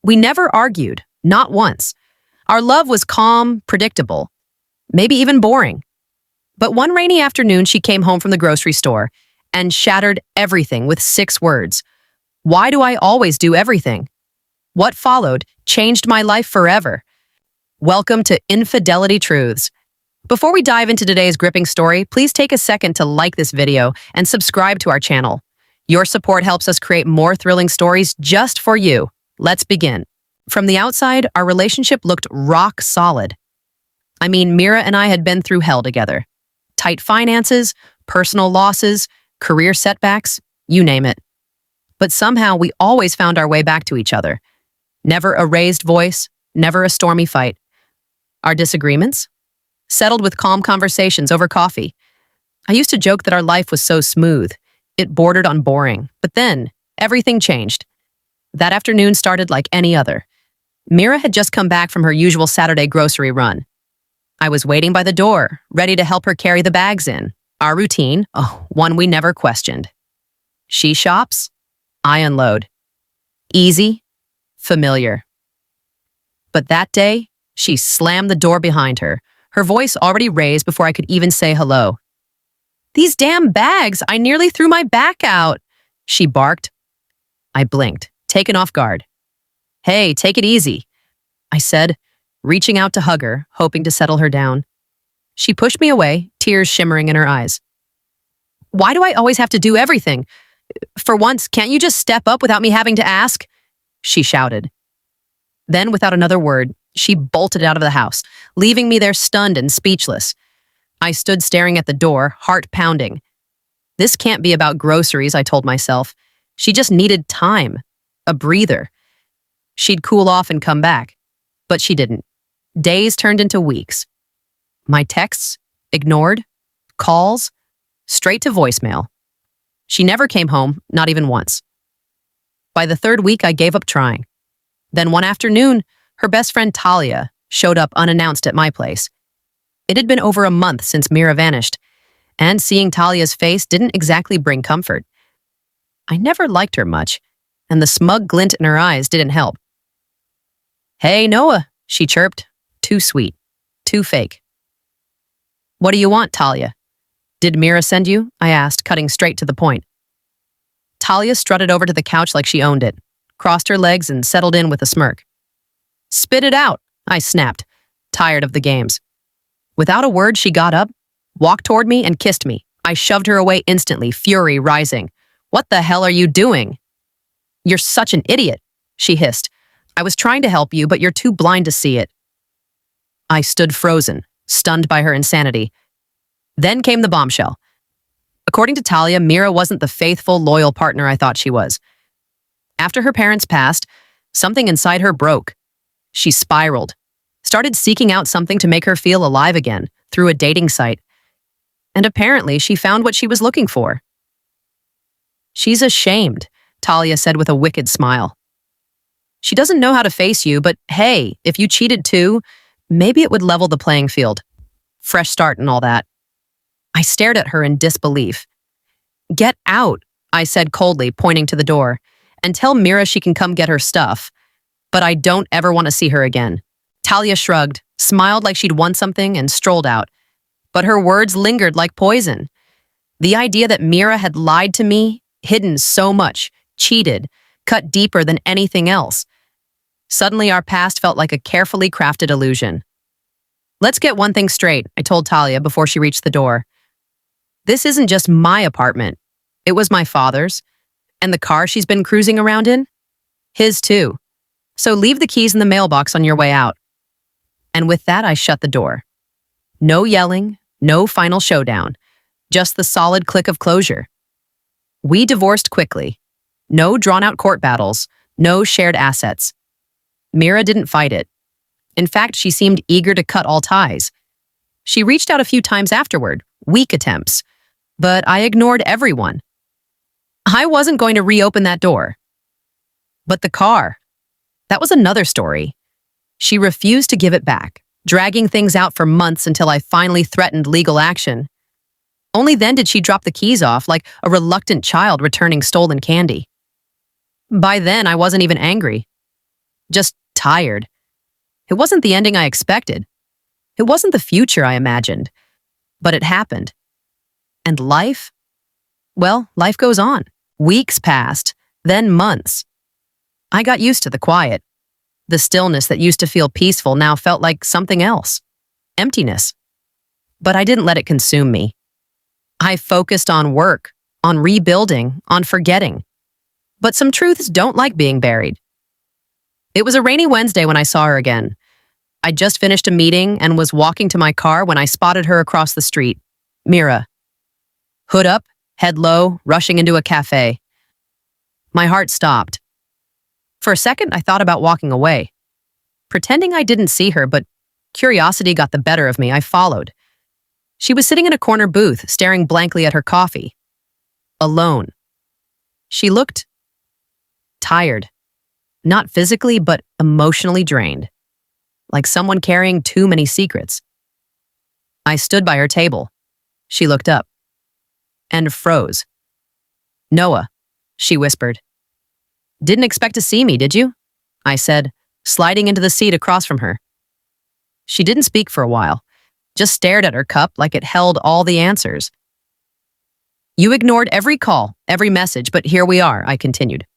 We never argued, not once. Our love was calm, predictable, maybe even boring. But one rainy afternoon, she came home from the grocery store and shattered everything with 6 words. Why do I always do everything? What followed changed my life forever. Welcome to Infidelity Truths. Before we dive into today's gripping story, please take a second to like this video and subscribe to our channel. Your support helps us create more thrilling stories just for you. Let's begin. From the outside, our relationship looked rock solid. I mean, Mira and I had been through hell together. Tight finances, personal losses, career setbacks, you name it. But somehow we always found our way back to each other. Never a raised voice, never a stormy fight. Our disagreements? Settled with calm conversations over coffee. I used to joke that our life was so smooth. It bordered on boring. But then, everything changed. That afternoon started like any other. Mira had just come back from her usual Saturday grocery run. I was waiting by the door, ready to help her carry the bags in. Our routine, one we never questioned. She shops, I unload. Easy, familiar. But that day, she slammed the door behind her, her voice already raised before I could even say hello. "These damn bags, I nearly threw my back out," she barked. I blinked, taken off guard. "Hey, take it easy," I said, reaching out to hug her, hoping to settle her down. She pushed me away, tears shimmering in her eyes. "Why do I always have to do everything? For once, can't you just step up without me having to ask?" she shouted. Then, without another word, she bolted out of the house, leaving me there stunned and speechless. I stood staring at the door, heart pounding. This can't be about groceries, I told myself. She just needed time, a breather. She'd cool off and come back. But she didn't. Days turned into weeks. My texts, ignored. Calls, straight to voicemail. She never came home, not even once. By the 3rd week, I gave up trying. Then one afternoon, her best friend Talia showed up unannounced at my place. It had been over a month since Mira vanished, and seeing Talia's face didn't exactly bring comfort. I never liked her much, and the smug glint in her eyes didn't help. "Hey, Noah," she chirped. Too sweet. Too fake. "What do you want, Talia?" "Did Mira send you?" I asked, cutting straight to the point. Talia strutted over to the couch like she owned it, crossed her legs and settled in with a smirk. "Spit it out," I snapped, tired of the games. Without a word, she got up, walked toward me, and kissed me. I shoved her away instantly, fury rising. "What the hell are you doing?" "You're such an idiot," she hissed. "I was trying to help you, but you're too blind to see it." I stood frozen, stunned by her insanity. Then came the bombshell. According to Talia, Mira wasn't the faithful, loyal partner I thought she was. After her parents passed, something inside her broke. She spiraled, started seeking out something to make her feel alive again through a dating site. And apparently, she found what she was looking for. "She's ashamed," Talia said with a wicked smile. "She doesn't know how to face you, but hey, if you cheated too, maybe it would level the playing field. Fresh start and all that." I stared at her in disbelief. "Get out," I said coldly, pointing to the door, "and tell Mira she can come get her stuff. But I don't ever want to see her again." Talia shrugged, smiled like she'd won something, and strolled out. But her words lingered like poison. The idea that Mira had lied to me, hidden so much, cheated, cut deeper than anything else. Suddenly, our past felt like a carefully crafted illusion. "Let's get one thing straight," I told Talia before she reached the door. "This isn't just my apartment. It was my father's. And the car she's been cruising around in? His too. So leave the keys in the mailbox on your way out." And with that, I shut the door. No yelling, no final showdown, just the solid click of closure. We divorced quickly. No drawn-out court battles, no shared assets. Mira didn't fight it. In fact, she seemed eager to cut all ties. She reached out a few times afterward, weak attempts, but I ignored everyone. I wasn't going to reopen that door. But the car, that was another story. She refused to give it back, dragging things out for months until I finally threatened legal action. Only then did she drop the keys off like a reluctant child returning stolen candy. By then, I wasn't even angry. just tired. It wasn't the ending I expected. It wasn't the future I imagined. But it happened. And life? Well, life goes on. Weeks passed, then months. I got used to the quiet. The stillness that used to feel peaceful now felt like something else. Emptiness. But I didn't let it consume me. I focused on work, on rebuilding, on forgetting. But some truths don't like being buried. It was a rainy Wednesday when I saw her again. I'd just finished a meeting and was walking to my car when I spotted her across the street. Mira. Hood up, head low, rushing into a cafe. My heart stopped. For a second, I thought about walking away. Pretending I didn't see her, but curiosity got the better of me. I followed. She was sitting in a corner booth, staring blankly at her coffee. Alone. She looked tired. Not physically, but emotionally drained. Like someone carrying too many secrets. I stood by her table. She looked up. And froze. "Noah," she whispered. "Didn't expect to see me, did you?" I said, sliding into the seat across from her. She didn't speak for a while, just stared at her cup like it held all the answers. "You ignored every call, every message, but here we are," I continued.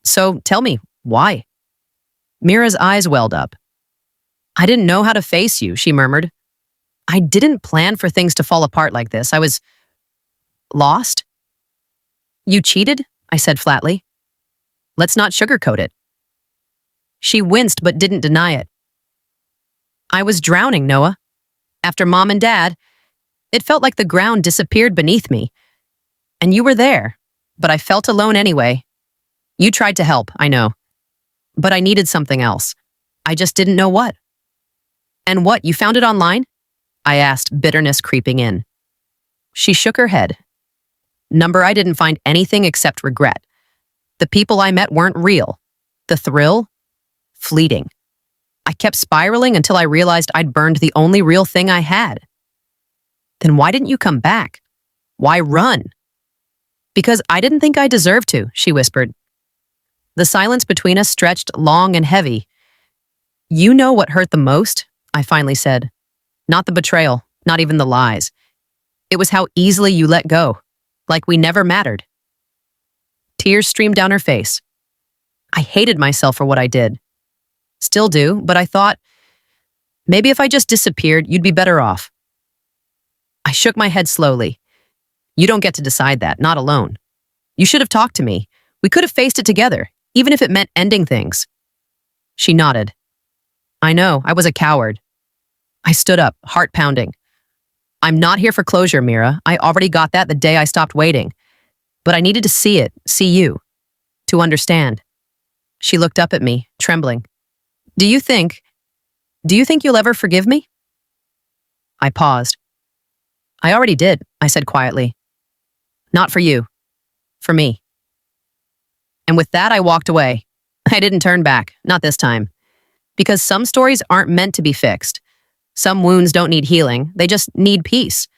"So tell me, why?" Mira's eyes welled up. "I didn't know how to face you," she murmured. "I didn't plan for things to fall apart like this. I was lost." "You cheated?" I said flatly. "Let's not sugarcoat it." She winced but didn't deny it. "I was drowning, Noah. After Mom and Dad, it felt like the ground disappeared beneath me. And you were there, but I felt alone anyway. You tried to help, I know. But I needed something else. I just didn't know what." "And what, you found it online?" I asked, bitterness creeping in. She shook her head. "Number, I didn't find anything except regret. The people I met weren't real. The thrill? Fleeting. I kept spiraling until I realized I'd burned the only real thing I had." "Then why didn't you come back? Why run?" "Because I didn't think I deserved to," she whispered. The silence between us stretched long and heavy. "You know what hurt the most?" I finally said. "Not the betrayal, not even the lies. It was how easily you let go, like we never mattered." Tears streamed down her face. I hated myself for what I did. Still do, but I thought, maybe if I just disappeared, you'd be better off. I shook my head slowly. "You don't get to decide that, not alone. You should have talked to me. We could have faced it together, even if it meant ending things." She nodded. "I know, I was a coward." I stood up, heart pounding. "I'm not here for closure, Mira. I already got that the day I stopped waiting. But I needed to see it, see you, to understand." She looked up at me, trembling. Do you think you'll ever forgive me?" I paused. "I already did," I said quietly. "Not for you. For me." And with that, I walked away. I didn't turn back, not this time. Because some stories aren't meant to be fixed. Some wounds don't need healing, they just need peace.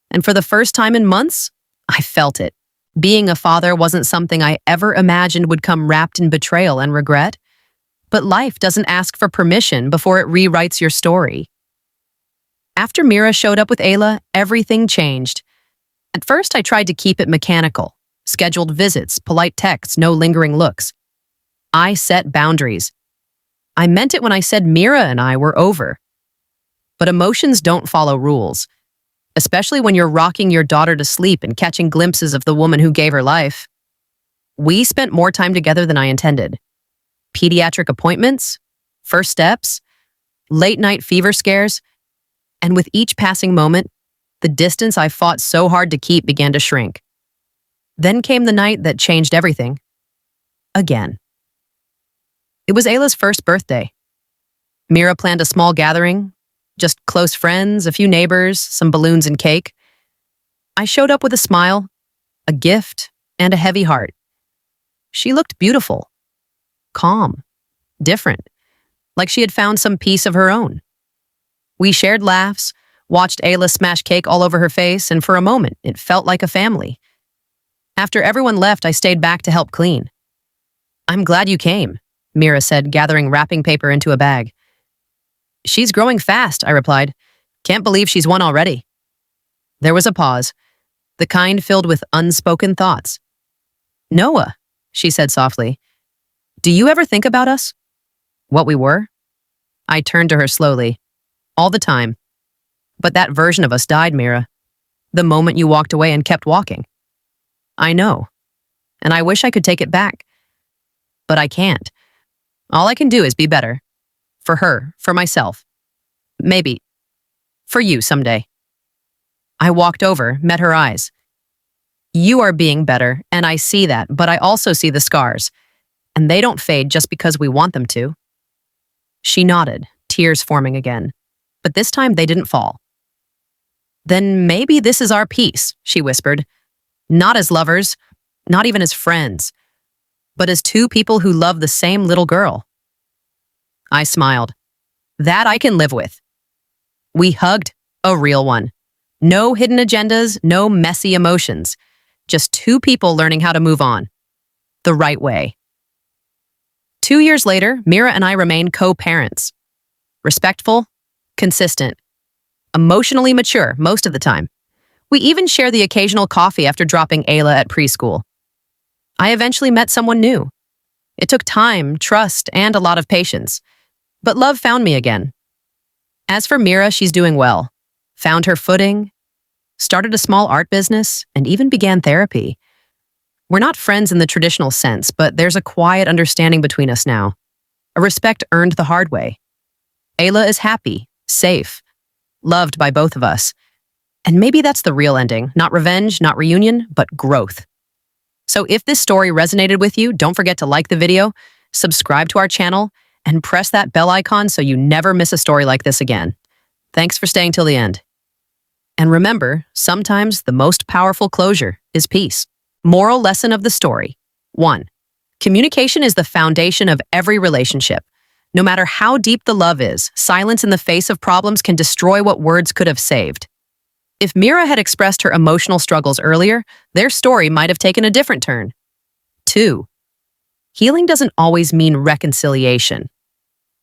And for the first time in months, I felt it. Being a father wasn't something I ever imagined would come wrapped in betrayal and regret. But life doesn't ask for permission before it rewrites your story. After Mira showed up with Ayla, everything changed. At first, I tried to keep it mechanical. Scheduled visits, polite texts, no lingering looks. I set boundaries. I meant it when I said Mira and I were over. But emotions don't follow rules, especially when you're rocking your daughter to sleep and catching glimpses of the woman who gave her life. We spent more time together than I intended. Pediatric appointments, first steps, late-night fever scares, and with each passing moment, the distance I fought so hard to keep began to shrink. Then came the night that changed everything. Again. It was Ayla's first birthday. Mira planned a small gathering, just close friends, a few neighbors, some balloons and cake. I showed up with a smile, a gift, and a heavy heart. She looked beautiful, calm, different, like she had found some peace of her own. We shared laughs, watched Ayla smash cake all over her face, and for a moment, it felt like a family. After everyone left, I stayed back to help clean. "I'm glad you came," Mira said, gathering wrapping paper into a bag. She's growing fast, I replied. Can't believe she's one already. There was a pause, the kind filled with unspoken thoughts. Noah, she said softly, do you ever think about us? What we were? I turned to her slowly. All the time. But that version of us died, Mira. The moment you walked away and kept walking. I know. And I wish I could take it back. But I can't. All I can do is be better. For her, for myself. Maybe. For you someday. I walked over, met her eyes. You are being better, and I see that, but I also see the scars. And they don't fade just because we want them to. She nodded, tears forming again. But this time they didn't fall. Then maybe this is our peace, she whispered. Not as lovers, not even as friends, but as two people who love the same little girl. I smiled. That I can live with. We hugged, a real one. No hidden agendas, no messy emotions. Just two people learning how to move on. The right way. 2 years later, Mira and I remain co-parents. Respectful, consistent, emotionally mature most of the time. We even share the occasional coffee after dropping Ayla at preschool. I eventually met someone new. It took time, trust, and a lot of patience. But love found me again. As for Mira, she's doing well. Found her footing, started a small art business, and even began therapy. We're not friends in the traditional sense, but there's a quiet understanding between us now. A respect earned the hard way. Ayla is happy, safe, loved by both of us. And maybe that's the real ending. Not revenge, not reunion, but growth. So if this story resonated with you, don't forget to like the video, subscribe to our channel, and press that bell icon so you never miss a story like this again. Thanks for staying till the end. And remember, sometimes the most powerful closure is peace. Moral lesson of the story. 1. Communication is the foundation of every relationship. No matter how deep the love is, silence in the face of problems can destroy what words could have saved. If Mira had expressed her emotional struggles earlier, their story might have taken a different turn. 2. Healing doesn't always mean reconciliation.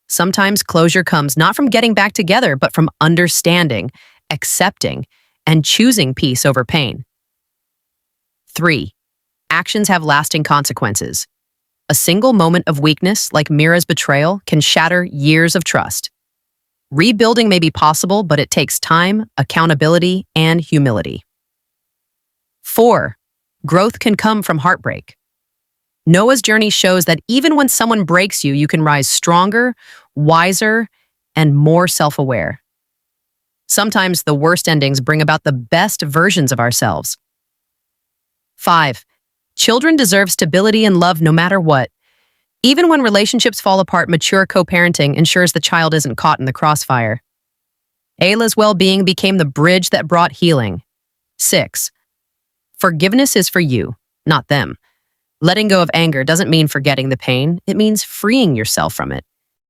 Sometimes closure comes not from getting back together, but from understanding, accepting, and choosing peace over pain. 3. Actions have lasting consequences. A single moment of weakness, like Mira's betrayal, can shatter years of trust. Rebuilding may be possible, but it takes time, accountability, and humility. 4. Growth can come from heartbreak. Noah's journey shows that even when someone breaks you, you can rise stronger, wiser, and more self-aware. Sometimes the worst endings bring about the best versions of ourselves. 5. Children deserve stability and love no matter what. Even when relationships fall apart, mature co-parenting ensures the child isn't caught in the crossfire. Ayla's well-being became the bridge that brought healing. 6. Forgiveness is for you, not them. Letting go of anger doesn't mean forgetting the pain. It means freeing yourself from it.